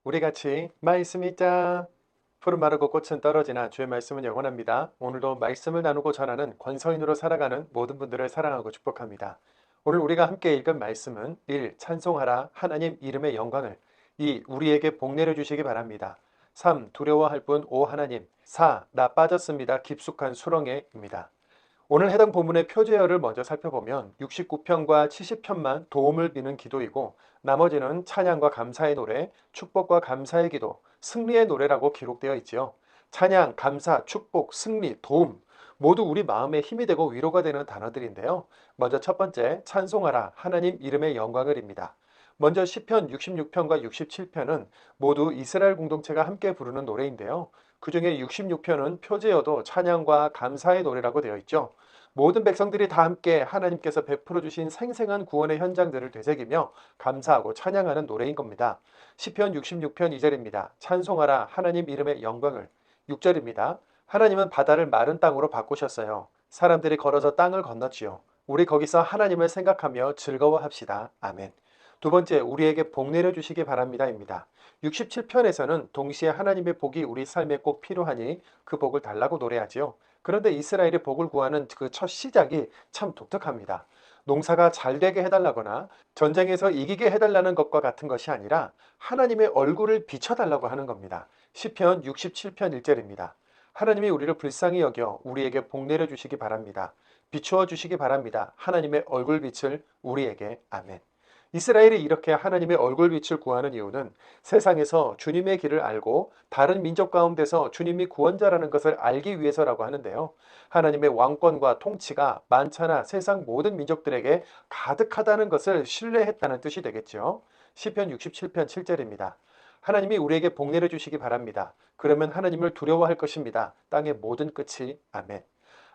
우리 같이 말씀 읽자. 푸른 마르고 꽃은 떨어지나 주의 말씀은 영원합니다. 오늘도 말씀을 나누고 전하는 권서인으로 살아가는 모든 분들을 사랑하고 축복합니다. 오늘 우리가 함께 읽은 말씀은 1. 찬송하라 하나님 이름의 영광을. 2. 우리에게 복 내려주시기 바랍니다. 3. 두려워할 뿐 오 하나님. 4. 나 빠졌습니다. 깊숙한 수렁에입니다. 오늘 해당 본문의 표제어를 먼저 살펴보면 69편과 70편만 도움을 비는 기도이고 나머지는 찬양과 감사의 노래, 축복과 감사의 기도, 승리의 노래라고 기록되어 있지요. 찬양, 감사, 축복, 승리, 도움 모두 우리 마음에 힘이 되고 위로가 되는 단어들인데요. 먼저 첫 번째 찬송하라 하나님 이름의 영광을입니다. 먼저 시편 66편과 67편은 모두 이스라엘 공동체가 함께 부르는 노래인데요. 그중에 66편은 표제어도 찬양과 감사의 노래라고 되어 있죠. 모든 백성들이 다 함께 하나님께서 베풀어 주신 생생한 구원의 현장들을 되새기며 감사하고 찬양하는 노래인 겁니다. 시편 66편 2절입니다. 찬송하라 하나님 이름의 영광을. 6절입니다. 하나님은 바다를 마른 땅으로 바꾸셨어요. 사람들이 걸어서 땅을 건넜지요. 우리 거기서 하나님을 생각하며 즐거워합시다. 아멘. 두 번째, 우리에게 복 내려주시기 바랍니다입니다. 67편에서는 동시에 하나님의 복이 우리 삶에 꼭 필요하니 그 복을 달라고 노래하지요. 그런데 이스라엘이 복을 구하는 그 첫 시작이 참 독특합니다. 농사가 잘 되게 해달라거나 전쟁에서 이기게 해달라는 것과 같은 것이 아니라 하나님의 얼굴을 비춰달라고 하는 겁니다. 시편 67편 1절입니다. 하나님이 우리를 불쌍히 여겨 우리에게 복 내려주시기 바랍니다. 비추어 주시기 바랍니다. 하나님의 얼굴빛을 우리에게. 아멘. 이스라엘이 이렇게 하나님의 얼굴빛을 구하는 이유는 세상에서 주님의 길을 알고 다른 민족 가운데서 주님이 구원자라는 것을 알기 위해서라고 하는데요. 하나님의 왕권과 통치가 만차나 세상 모든 민족들에게 가득하다는 것을 신뢰했다는 뜻이 되겠죠. 시편 67편 7절입니다. 하나님이 우리에게 복 내려 주시기 바랍니다. 그러면 하나님을 두려워할 것입니다. 땅의 모든 끝이. 아멘.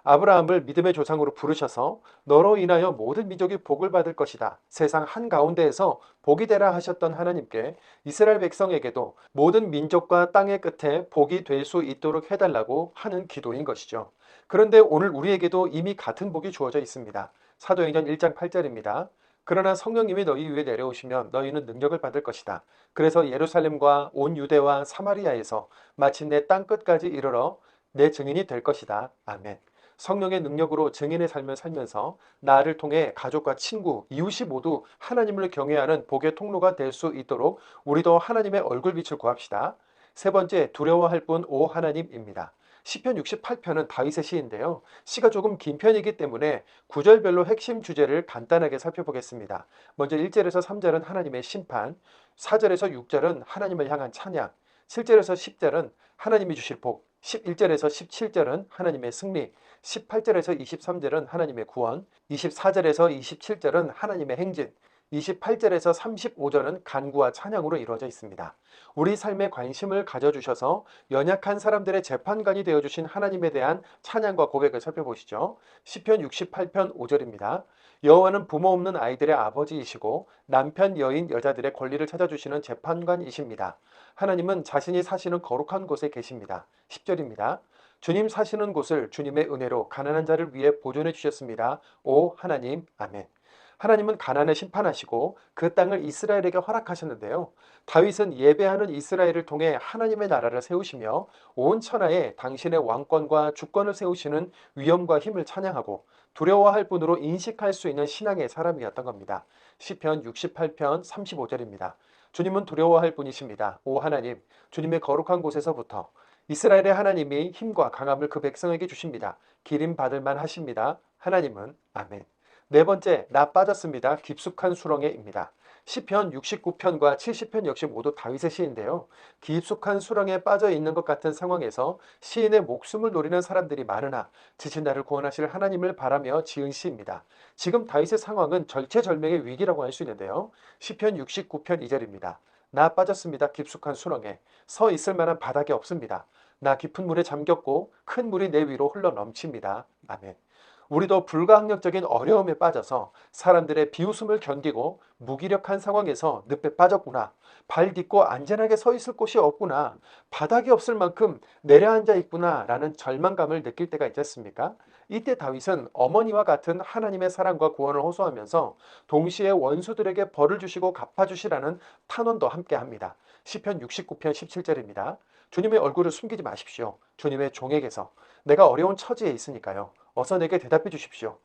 아브라함을 믿음의 조상으로 부르셔서 너로 인하여 모든 민족이 복을 받을 것이다. 세상 한가운데에서 복이 되라 하셨던 하나님께 이스라엘 백성에게도 모든 민족과 땅의 끝에 복이 될 수 있도록 해달라고 하는 기도인 것이죠. 그런데 오늘 우리에게도 이미 같은 복이 주어져 있습니다. 사도행전 1장 8절입니다. 그러나 성령님이 너희 위에 내려오시면 너희는 능력을 받을 것이다. 그래서 예루살렘과 온 유대와 사마리아에서 마침내 땅끝까지 이르러 내 증인이 될 것이다. 아멘. 성령의 능력으로 증인의 삶을 살면서 나를 통해 가족과 친구, 이웃이 모두 하나님을 경외하는 복의 통로가 될 수 있도록 우리도 하나님의 얼굴빛을 구합시다. 세 번째, 두려워할 뿐 오 하나님입니다. 시편 68편은 다윗의 시인데요. 시가 조금 긴 편이기 때문에 구절별로 핵심 주제를 간단하게 살펴보겠습니다. 먼저 1절에서 3절은 하나님의 심판, 4절에서 6절은 하나님을 향한 찬양, 7절에서 10절은 하나님이 주실 복, 11절에서 17절은 하나님의 승리, 18절에서 23절은 하나님의 구원, 24절에서 27절은 하나님의 행진, 28절에서 35절은 간구와 찬양으로 이루어져 있습니다. 우리 삶에 관심을 가져주셔서 연약한 사람들의 재판관이 되어주신 하나님에 대한 찬양과 고백을 살펴보시죠. 시편 68편 5절입니다. 여호와는 부모 없는 아이들의 아버지이시고 남편 여인 여자들의 권리를 찾아주시는 재판관이십니다. 하나님은 자신이 사시는 거룩한 곳에 계십니다. 10절입니다. 주님 사시는 곳을 주님의 은혜로 가난한 자를 위해 보존해 주셨습니다. 오 하나님, 아멘. 하나님은 가난을 심판하시고 그 땅을 이스라엘에게 허락하셨는데요. 다윗은 예배하는 이스라엘을 통해 하나님의 나라를 세우시며 온 천하에 당신의 왕권과 주권을 세우시는 위엄과 힘을 찬양하고 두려워할 뿐으로 인식할 수 있는 신앙의 사람이었던 겁니다. 시편 68편 35절입니다. 주님은 두려워할 뿐이십니다. 오 하나님, 주님의 거룩한 곳에서부터 이스라엘의 하나님이 힘과 강함을 그 백성에게 주십니다. 기름 받을 만 하십니다. 하나님은. 아멘. 네 번째, 나 빠졌습니다. 깊숙한 수렁에입니다. 시편 69편과 70편 역시 모두 다윗의 시인데요. 깊숙한 수렁에 빠져 있는 것 같은 상황에서 시인의 목숨을 노리는 사람들이 많으나 지친 나를 구원하실 하나님을 바라며 지은 시입니다. 지금 다윗의 상황은 절체절명의 위기라고 할 수 있는데요. 시편 69편 2절입니다. 나 빠졌습니다. 깊숙한 수렁에 서 있을 만한 바닥이 없습니다. 나 깊은 물에 잠겼고 큰 물이 내 위로 흘러 넘칩니다. 아멘. 우리도 불가항력적인 어려움에 빠져서 사람들의 비웃음을 견디고 무기력한 상황에서 늪에 빠졌구나. 발 딛고 안전하게 서 있을 곳이 없구나. 바닥이 없을 만큼 내려앉아 있구나. 라는 절망감을 느낄 때가 있지 않습니까? 이때 다윗은 어머니와 같은 하나님의 사랑과 구원을 호소하면서 동시에 원수들에게 벌을 주시고 갚아주시라는 탄원도 함께 합니다. 시편 69편 17절입니다. 주님의 얼굴을 숨기지 마십시오. 주님의 종에게서 내가 어려운 처지에 있으니까요. 어서 내게 대답해 주십시오.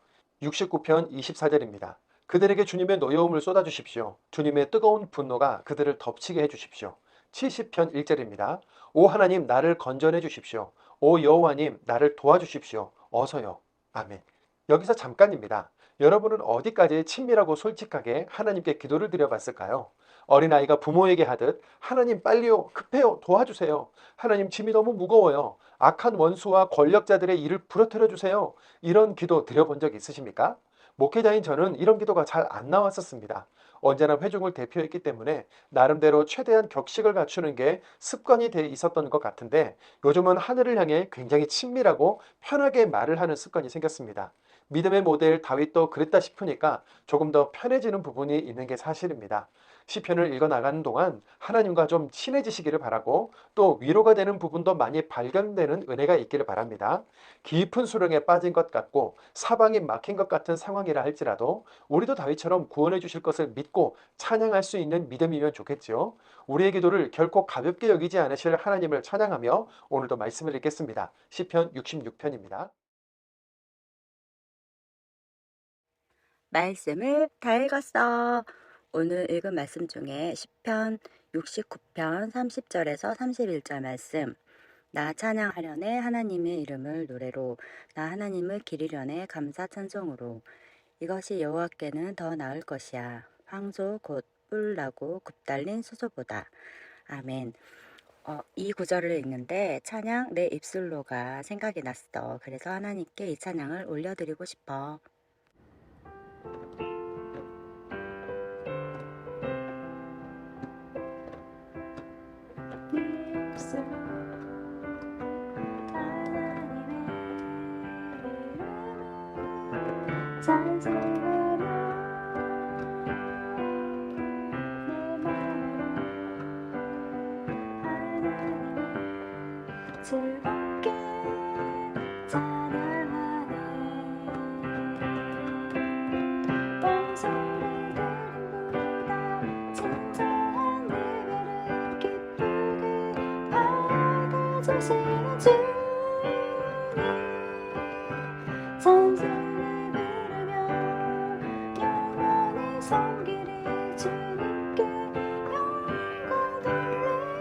69편 24절입니다. 그들에게 주님의 노여움을 쏟아주십시오. 주님의 뜨거운 분노가 그들을 덮치게 해주십시오. 70편 1절입니다. 오 하나님 나를 건전해 주십시오. 오 여호와님 나를 도와주십시오. 어서요. 아멘. 여기서 잠깐입니다. 여러분은 어디까지 친밀하고 솔직하게 하나님께 기도를 드려봤을까요? 어린아이가 부모에게 하듯 하나님 빨리요, 급해요, 도와주세요. 하나님 짐이 너무 무거워요. 악한 원수와 권력자들의 일을 부러뜨려 주세요. 이런 기도 드려본 적 있으십니까? 목회자인 저는 이런 기도가 잘 안 나왔었습니다. 언제나 회중을 대표했기 때문에 나름대로 최대한 격식을 갖추는 게 습관이 돼 있었던 것 같은데 요즘은 하늘을 향해 굉장히 친밀하고 편하게 말을 하는 습관이 생겼습니다. 믿음의 모델 다윗도 그랬다 싶으니까 조금 더 편해지는 부분이 있는 게 사실입니다. 시편을 읽어 나가는 동안 하나님과 좀 친해지시기를 바라고 또 위로가 되는 부분도 많이 발견되는 은혜가 있기를 바랍니다. 깊은 수렁에 빠진 것 같고 사방이 막힌 것 같은 상황이라 할지라도 우리도 다윗처럼 구원해 주실 것을 믿고 찬양할 수 있는 믿음이면 좋겠지요. 우리의 기도를 결코 가볍게 여기지 않으실 하나님을 찬양하며 오늘도 말씀을 읽겠습니다. 시편 66편입니다. 말씀을 다 읽었어. 오늘 읽은 말씀 중에 시편 69편 30절에서 31절 말씀. 나 찬양하려네 하나님의 이름을 노래로, 나 하나님을 기리려네 감사 찬송으로. 이것이 여호와께는 더 나을 것이야. 황소 곧 뿔 나고 굽달린 수소보다. 아멘. 이 구절을 읽는데 찬양 내 입술로가 생각이 났어. 그래서 하나님께 이 찬양을 올려드리고 싶어. 찬송하며 내 마음으로 하나님을 즐겁게 찬양하네. 똥소리 들음보다 진정한 예배를 기쁘게 받아주시는 주님 찬송을 부르며 영원히 섬기리 주님께 영광 돌리리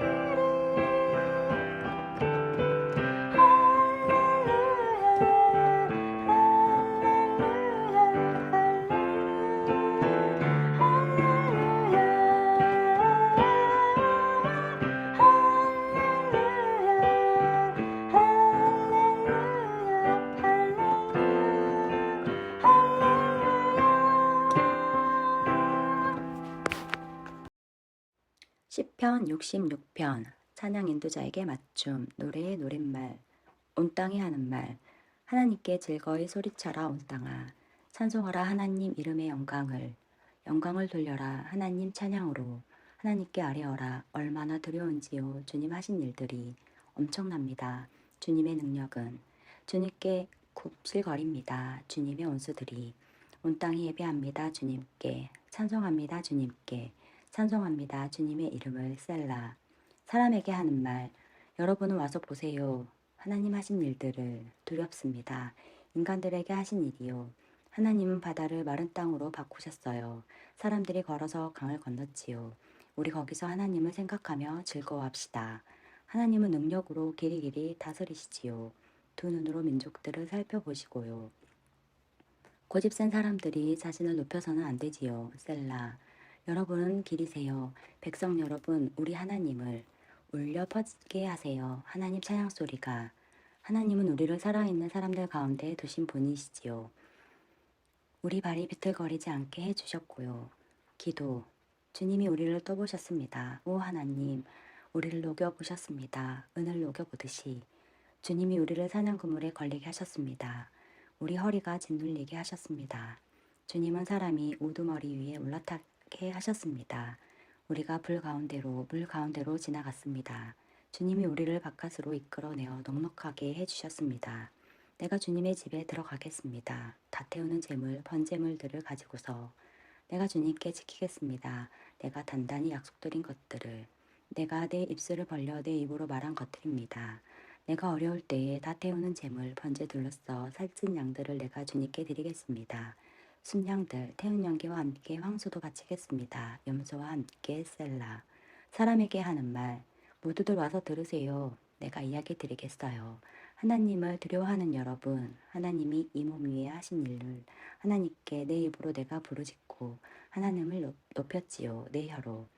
시편 66편 찬양 인도자에게 맞춤 노래의 노랫말 온 땅이 하는 말 하나님께 즐거이 소리쳐라 온 땅아 찬송하라 하나님 이름의 영광을 돌려라 하나님 찬양으로 하나님께 아뢰어라 얼마나 두려운지요 주님 하신 일들이 엄청납니다. 주님의 능력은 주님께 굽실거립니다. 주님의 원수들이 온 땅이 예배합니다. 주님께 찬송합니다. 주님께 찬송합니다. 주님의 이름을 셀라. 사람에게 하는 말 여러분은 와서 보세요. 하나님 하신 일들을 두렵습니다. 인간들에게 하신 일이요. 하나님은 바다를 마른 땅으로 바꾸셨어요. 사람들이 걸어서 강을 건넜지요. 우리 거기서 하나님을 생각하며 즐거워합시다. 하나님은 능력으로 길이길이 다스리시지요. 두 눈으로 민족들을 살펴보시고요. 고집센 사람들이 자신을 높여서는 안 되지요. 셀라. 여러분은 기리세요. 백성 여러분, 우리 하나님을 울려 퍼지게 하세요. 하나님 찬양 소리가. 하나님은 우리를 살아있는 사람들 가운데 두신 분이시지요. 우리 발이 비틀거리지 않게 해주셨고요. 기도. 주님이 우리를 떠보셨습니다. 오 하나님, 우리를 녹여보셨습니다. 은을 녹여보듯이. 주님이 우리를 사냥 그물에 걸리게 하셨습니다. 우리 허리가 짓눌리게 하셨습니다. 주님은 사람이 우두머리 위에 올라타게 하셨습니다. 우리가 불 가운데로 물 가운데로 지나갔습니다. 주님이 우리를 바깥으로 이끌어내어 넉넉하게 해주셨습니다. 내가 주님의 집에 들어가겠습니다. 다 태우는 재물, 번제물들을 가지고서 내가 주님께 지키겠습니다. 내가 단단히 약속드린 것들을 내가 내 입술을 벌려 내 입으로 말한 것들입니다. 내가 어려울 때에 다 태우는 재물, 번제들로써 살찐 양들을 내가 주님께 드리겠습니다. 순양들, 태운 양기와 함께 황소도 바치겠습니다. 염소와 함께 셀라. 사람에게 하는 말, 모두들 와서 들으세요. 내가 이야기 드리겠어요. 하나님을 두려워하는 여러분, 하나님이 이 몸 위에 하신 일을 하나님께 내 입으로 내가 부르짖고 하나님을 높였지요. 내 혀로.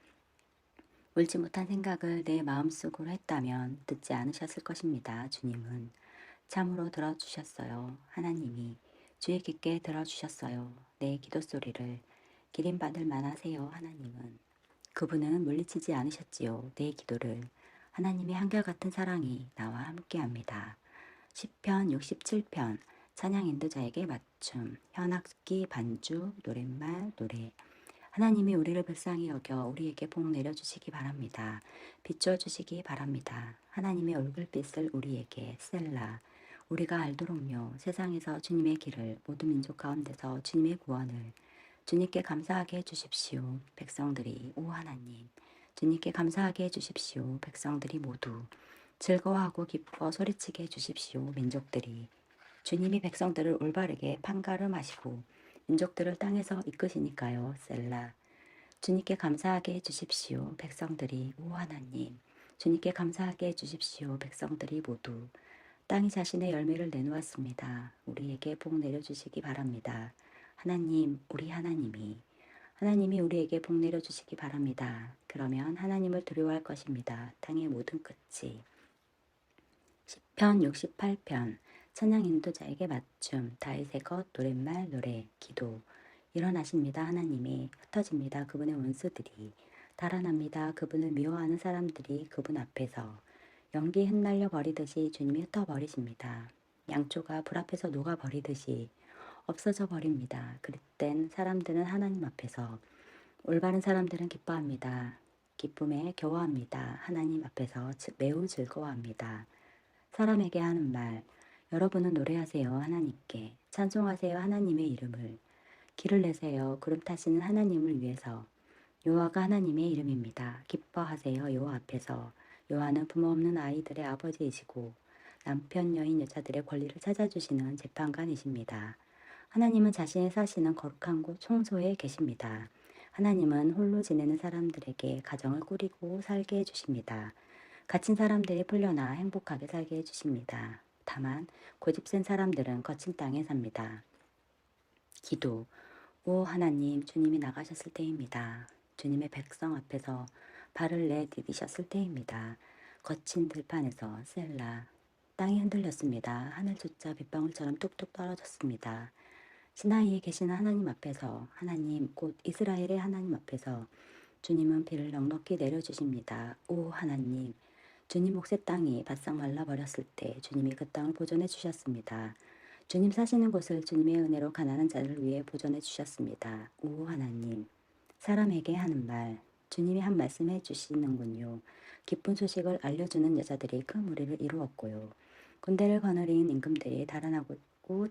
옳지 못한 생각을 내 마음속으로 했다면 듣지 않으셨을 것입니다. 주님은 참으로 들어주셨어요. 하나님이 주의 깊게 들어주셨어요. 내 기도 소리를 기림받을 만하세요. 하나님은 그분은 물리치지 않으셨지요. 내 기도를 하나님의 한결같은 사랑이 나와 함께합니다. 시편 67편 찬양 인도자에게 맞춤 현악기 반주 노랫말 노래 하나님이 우리를 불쌍히 여겨 우리에게 복 내려주시기 바랍니다. 비춰주시기 바랍니다. 하나님의 얼굴빛을 우리에게 셀라 우리가 알도록요 세상에서 주님의 길을 모든 민족 가운데서 주님의 구원을 주님께 감사하게 해주십시오. 백성들이 오 하나님 주님께 감사하게 해주십시오. 백성들이 모두 즐거워하고 기뻐 소리치게 해주십시오. 민족들이 주님이 백성들을 올바르게 판가름하시고 민족들을 땅에서 이끄시니까요. 셀라 주님께 감사하게 해주십시오. 백성들이 오 하나님 주님께 감사하게 해주십시오. 백성들이 모두 땅이 자신의 열매를 내놓았습니다. 우리에게 복 내려주시기 바랍니다. 하나님 우리 하나님이 우리에게 복 내려주시기 바랍니다. 그러면 하나님을 두려워할 것입니다. 땅의 모든 끝이 시편 68편 찬양 인도자에게 맞춤 다윗의 것 노랫말 노래 기도 일어나십니다. 하나님이 흩어집니다. 그분의 원수들이 달아납니다. 그분을 미워하는 사람들이 그분 앞에서 연기 흩날려 버리듯이 주님이 흩어버리십니다. 양초가 불 앞에서 녹아버리듯이 없어져 버립니다. 그릇된 사람들은 하나님 앞에서 올바른 사람들은 기뻐합니다. 기쁨에 겨워합니다. 하나님 앞에서 매우 즐거워합니다. 사람에게 하는 말 여러분은 노래하세요. 하나님께 찬송하세요. 하나님의 이름을 길을 내세요. 구름 타시는 하나님을 위해서 여호와가 하나님의 이름입니다. 기뻐하세요. 여호와 앞에서 여호와는 부모 없는 아이들의 아버지이시고 남편 여인 여자들의 권리를 찾아주시는 재판관이십니다. 하나님은 자신이 사시는 거룩한 곳 총소에 계십니다. 하나님은 홀로 지내는 사람들에게 가정을 꾸리고 살게 해주십니다. 갇힌 사람들이 풀려나 행복하게 살게 해주십니다. 다만 고집센 사람들은 거친 땅에 삽니다. 기도 오 하나님 주님이 나가셨을 때입니다. 주님의 백성 앞에서 발을 내디디셨을 때입니다. 거친 들판에서 셀라 땅이 흔들렸습니다. 하늘조차 빗방울처럼 뚝뚝 떨어졌습니다. 시나이에 계시는 하나님 앞에서 하나님 곧 이스라엘의 하나님 앞에서 주님은 비를 넉넉히 내려주십니다. 오 하나님 주님 몫의 땅이 바싹 말라버렸을 때 주님이 그 땅을 보존해 주셨습니다. 주님 사시는 곳을 주님의 은혜로 가난한 자를 위해 보존해 주셨습니다. 오 하나님 사람에게 하는 말 주님이 한 말씀 해주시는군요. 기쁜 소식을 알려주는 여자들이 큰 무리를 이루었고요. 군대를 거느린 임금들이 달아나고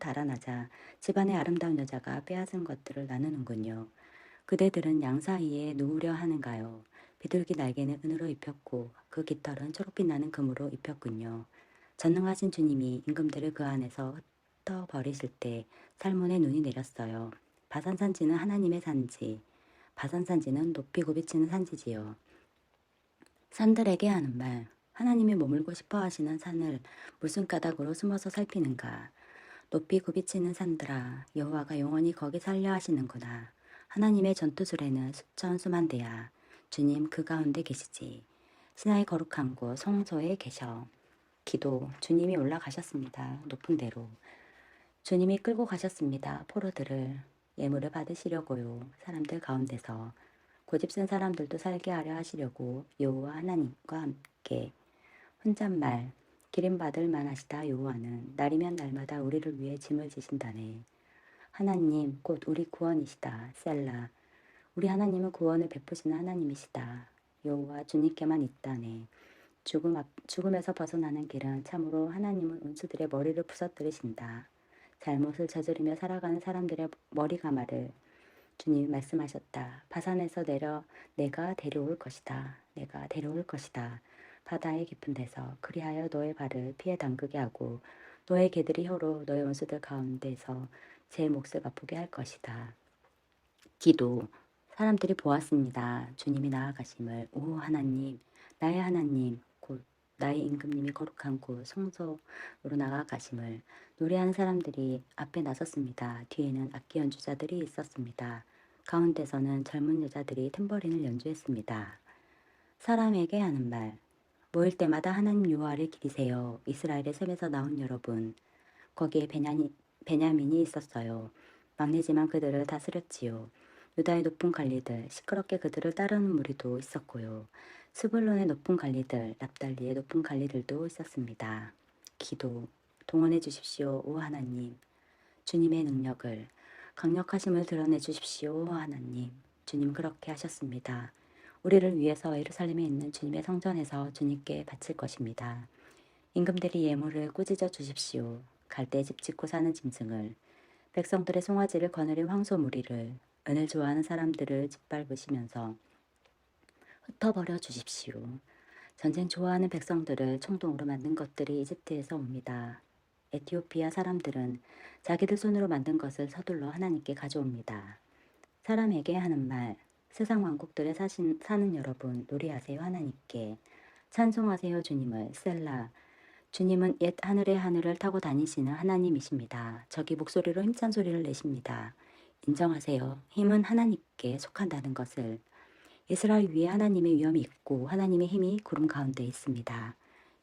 달아나자 집안의 아름다운 여자가 빼앗은 것들을 나누는군요. 그대들은 양 사이에 누우려 하는가요? 비둘기 날개는 은으로 입혔고 그 깃털은 초록빛 나는 금으로 입혔군요. 전능하신 주님이 임금들을 그 안에서 흩어버리실 때 살몬의 눈이 내렸어요. 바산산지는 하나님의 산지, 바산산지는 높이 굽이치는 산지지요. 산들에게 하는 말, 하나님이 머물고 싶어 하시는 산을 무슨 까닭으로 숨어서 살피는가. 높이 굽이치는 산들아, 여호와가 영원히 거기 살려 하시는구나. 하나님의 전투술에는 수천 수만 대야. 주님 그 가운데 계시지. 신하의 거룩한 곳 성소에 계셔. 기도 주님이 올라가셨습니다. 높은 데로. 주님이 끌고 가셨습니다. 포로들을 예물을 받으시려고요. 사람들 가운데서 고집센 사람들도 살게 하려 하시려고 여호와 하나님과 함께 혼잣말 기름받을 만하시다 여호와는 날이면 날마다 우리를 위해 짐을 지신다네. 하나님 곧 우리 구원이시다. 셀라. 우리 하나님은 구원을 베푸시는 하나님이시다. 여호와 주님께만 있다네. 죽음에서 벗어나는 길은 참으로 하나님은 원수들의 머리를 부서뜨리신다. 잘못을 저지르며 살아가는 사람들의 머리가마를 주님이 말씀하셨다. 바산에서 내가 데려올 것이다. 내가 데려올 것이다. 바다의 깊은 데서 그리하여 너의 발을 피해 담그게 하고 너의 개들이 혀로 너의 원수들 가운데서 제 몫을 맛보게 할 것이다. 기도. 사람들이 보았습니다. 주님이 나아가심을. 오 하나님, 나의 하나님, 곧 나의 임금님이 거룩한 곳 성소로 나아가심을. 노래하는 사람들이 앞에 나섰습니다. 뒤에는 악기 연주자들이 있었습니다. 가운데서는 젊은 여자들이 탬버린을 연주했습니다. 사람에게 하는 말. 모일 때마다 하나님 여호와를 기리세요. 이스라엘의 셈에서 나온 여러분. 거기에 베냐민이 있었어요. 막내지만 그들을 다스렸지요. 유다의 높은 관리들, 시끄럽게 그들을 따르는 무리도 있었고요. 스불론의 높은 관리들, 납달리의 높은 관리들도 있었습니다. 기도, 동원해 주십시오, 오 하나님. 주님의 능력을, 강력하심을 드러내 주십시오, 오 하나님. 주님 그렇게 하셨습니다. 우리를 위해서 예루살렘에 있는 주님의 성전에서 주님께 바칠 것입니다. 임금들이 예물을 꾸짖어 주십시오. 갈대 집 짓고 사는 짐승을, 백성들의 송아지를 거느린 황소 무리를, 은을 좋아하는 사람들을 짓밟으시면서 흩어버려 주십시오. 전쟁 좋아하는 백성들을 총동으로 만든 것들이 이집트에서 옵니다. 에티오피아 사람들은 자기들 손으로 만든 것을 서둘러 하나님께 가져옵니다. 사람에게 하는 말, 세상 왕국들에 사는 여러분 노래하세요 하나님께. 찬송하세요 주님을. 셀라. 주님은 옛 하늘의 하늘을 타고 다니시는 하나님이십니다. 저기 목소리로 힘찬 소리를 내십니다. 인정하세요. 힘은 하나님께 속한다는 것을. 이스라엘 위에 하나님의 위엄이 있고 하나님의 힘이 구름 가운데 있습니다.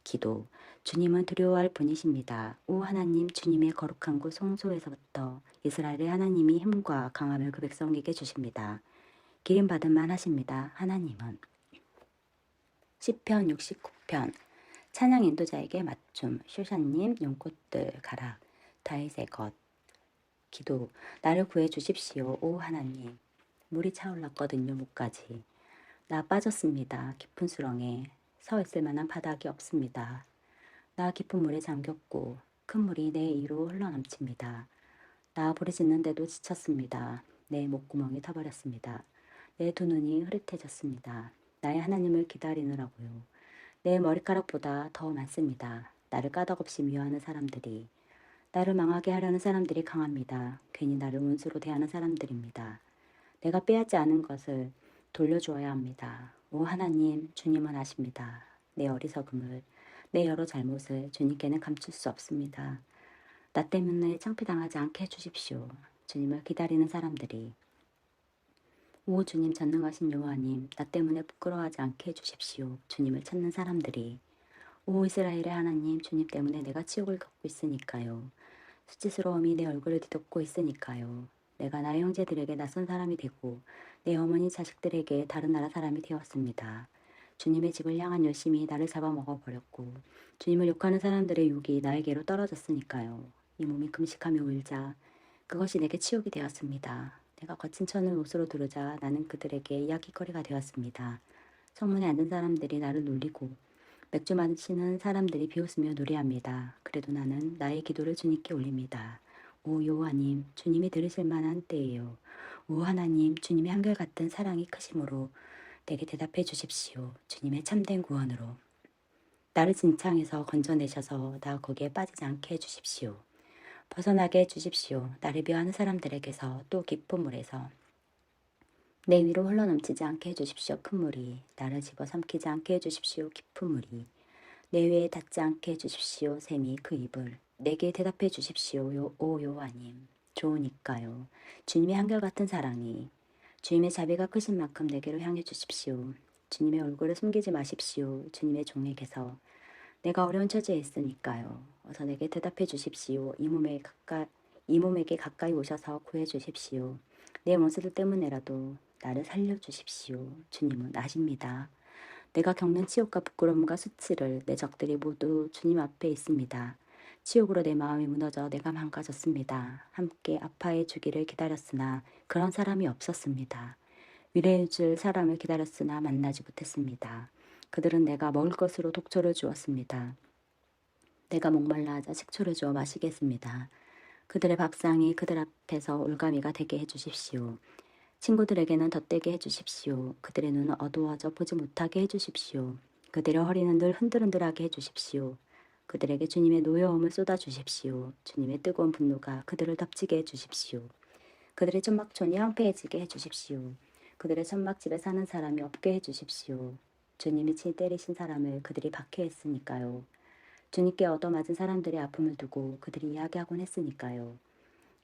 기도. 주님은 두려워할 분이십니다. 오 하나님, 주님의 거룩한 곳 성소에서부터 이스라엘의 하나님이 힘과 강함을 그 백성에게 주십니다. 기름받은 만 하십니다. 하나님은. 시편 69편. 찬양 인도자에게 맞춤. 쇼샤님 용꽃들 가라. 다윗의 것. 기도. 나를 구해 주십시오. 오 하나님. 물이 차올랐거든요. 목까지. 나 빠졌습니다. 깊은 수렁에. 서 있을 만한 바닥이 없습니다. 나 깊은 물에 잠겼고 큰 물이 내 위로 흘러넘칩니다. 나 부르짖는데도 지쳤습니다. 내 목구멍이 타버렸습니다. 내 두 눈이 흐릿해졌습니다. 나의 하나님을 기다리느라고요. 내 머리카락보다 더 많습니다. 나를 까닭없이 미워하는 사람들이. 나를 망하게 하려는 사람들이 강합니다. 괜히 나를 원수로 대하는 사람들입니다. 내가 빼앗지 않은 것을 돌려주어야 합니다. 오 하나님, 주님은 아십니다. 내 어리석음을, 내 여러 잘못을 주님께는 감출 수 없습니다. 나 때문에 창피당하지 않게 해주십시오. 주님을 기다리는 사람들이. 오 주님 전능하신 여호와님, 나 때문에 부끄러워하지 않게 해주십시오. 주님을 찾는 사람들이. 오 이스라엘의 하나님, 주님 때문에 내가 치욕을 겪고 있으니까요. 수치스러움이 내 얼굴을 뒤덮고 있으니까요. 내가 나의 형제들에게 낯선 사람이 되고 내 어머니 자식들에게 다른 나라 사람이 되었습니다. 주님의 집을 향한 열심이 나를 잡아먹어 버렸고 주님을 욕하는 사람들의 욕이 나에게로 떨어졌으니까요. 이 몸이 금식하며 울자 그것이 내게 치욕이 되었습니다. 내가 거친 천을 옷으로 두르자 나는 그들에게 이야기거리가 되었습니다. 성문에 앉은 사람들이 나를 놀리고 맥주 마시는 사람들이 비웃으며 노래합니다. 그래도 나는 나의 기도를 주님께 올립니다. 오 여호와님, 주님이 들으실 만한 때예요. 오 하나님, 주님의 한결같은 사랑이 크심으로 내게 대답해 주십시오. 주님의 참된 구원으로. 나를 진창에서 건져내셔서 나 거기에 빠지지 않게 해주십시오. 벗어나게 해주십시오. 나를 미워하는 사람들에게서 또 깊은 물에서 내 위로 흘러넘치지 않게 해주십시오. 큰 물이 나를 집어삼키지 않게 해주십시오. 깊은 물이 내 위에 닿지 않게 해주십시오. 샘이 그 입을 내게 대답해 주십시오. 오 여호와님 좋으니까요. 주님의 한결같은 사랑이 주님의 자비가 크신 만큼 내게로 향해 주십시오. 주님의 얼굴을 숨기지 마십시오. 주님의 종에게서 내가 어려운 처지에 있으니까요. 어서 내게 대답해 주십시오. 이 몸에게 가까이 오셔서 구해 주십시오. 내 원수들 때문에라도 나를 살려 주십시오. 주님은 아십니다. 내가 겪는 치욕과 부끄러움과 수치를 내 적들이 모두 주님 앞에 있습니다. 치욕으로 내 마음이 무너져 내가 망가졌습니다. 함께 아파해 주기를 기다렸으나 그런 사람이 없었습니다. 위로해 줄 사람을 기다렸으나 만나지 못했습니다. 그들은 내가 먹을 것으로 독초를 주었습니다. 내가 목말라 하자 식초를 주어 마시게 했습니다. 그들의 밥상이 그들 앞에서 올가미가 되게 해주십시오. 친구들에게는 덧되게 해주십시오. 그들의 눈은 어두워져 보지 못하게 해주십시오. 그들의 허리는 늘 흔들흔들하게 해주십시오. 그들에게 주님의 노여움을 쏟아주십시오. 주님의 뜨거운 분노가 그들을 덮치게 해주십시오. 그들의 천막촌이 황폐해지게 해주십시오. 그들의 천막집에 사는 사람이 없게 해주십시오. 주님이 치 때리신 사람을 그들이 박해했으니까요. 주님께 얻어맞은 사람들의 아픔을 두고 그들이 이야기하곤 했으니까요.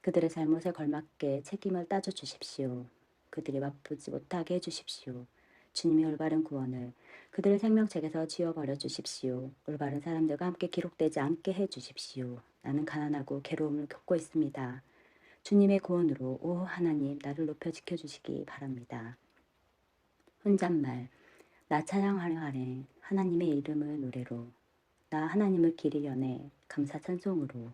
그들의 잘못에 걸맞게 책임을 따져 주십시오. 그들이 맛보지 못하게 해주십시오. 주님의 올바른 구원을 그들의 생명책에서 지워버려 주십시오. 올바른 사람들과 함께 기록되지 않게 해주십시오. 나는 가난하고 괴로움을 겪고 있습니다. 주님의 구원으로 오 하나님 나를 높여 지켜주시기 바랍니다. 혼잣말 나 찬양하려 하네 하나님의 이름을 노래로 나 하나님을 기리려네 감사 찬송으로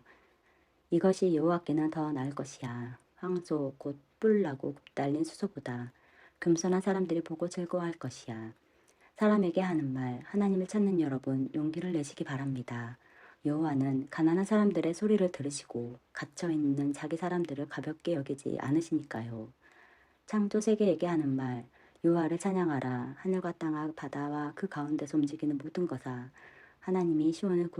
이것이 여호와께는 더 나을 것이야. 황소 곧 뿔나고 굽달린 수소보다 겸손한 사람들이 보고 즐거워할 것이야. 사람에게 하는 말 하나님을 찾는 여러분 용기를 내시기 바랍니다. 여호와는 가난한 사람들의 소리를 들으시고 갇혀있는 자기 사람들을 가볍게 여기지 않으시니까요. 창조 세계에게 하는 말 여호와를 찬양하라. 하늘과 땅과 바다와 그 가운데서 움직이는 모든 것아 하나님이 시온을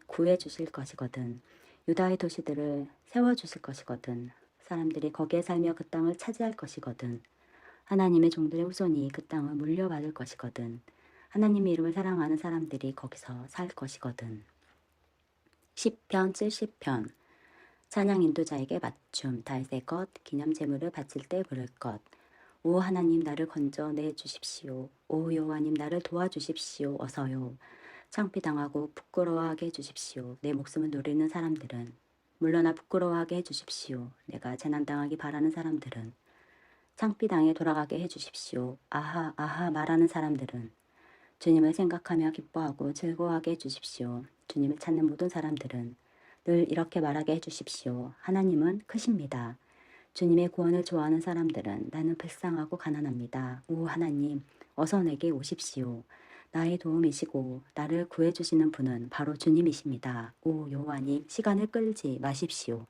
구해 주실 것이거든. 유다의 도시들을 세워주실 것이거든. 사람들이 거기에 살며 그 땅을 차지할 것이거든. 하나님의 종들의 후손이 그 땅을 물려받을 것이거든. 하나님의 이름을 사랑하는 사람들이 거기서 살 것이거든. 시편 70편 찬양 인도자에게 맞춤 다윗의 것 기념 제물을 바칠 때 부를 것 오 하나님 나를 건져내 주십시오. 오 여호와님 나를 도와주십시오. 어서요. 창피당하고 부끄러워하게 해주십시오. 내 목숨을 노리는 사람들은 물러나 부끄러워하게 해주십시오. 내가 재난당하기 바라는 사람들은 창피당해 돌아가게 해주십시오. 아하 아하 말하는 사람들은 주님을 생각하며 기뻐하고 즐거워하게 해주십시오. 주님을 찾는 모든 사람들은 늘 이렇게 말하게 해주십시오. 하나님은 크십니다. 주님의 구원을 좋아하는 사람들은 나는 불쌍하고 가난합니다. 오 하나님 어서 내게 오십시오. 나의 도움이시고 나를 구해주시는 분은 바로 주님이십니다. 오 여호와님 시간을 끌지 마십시오.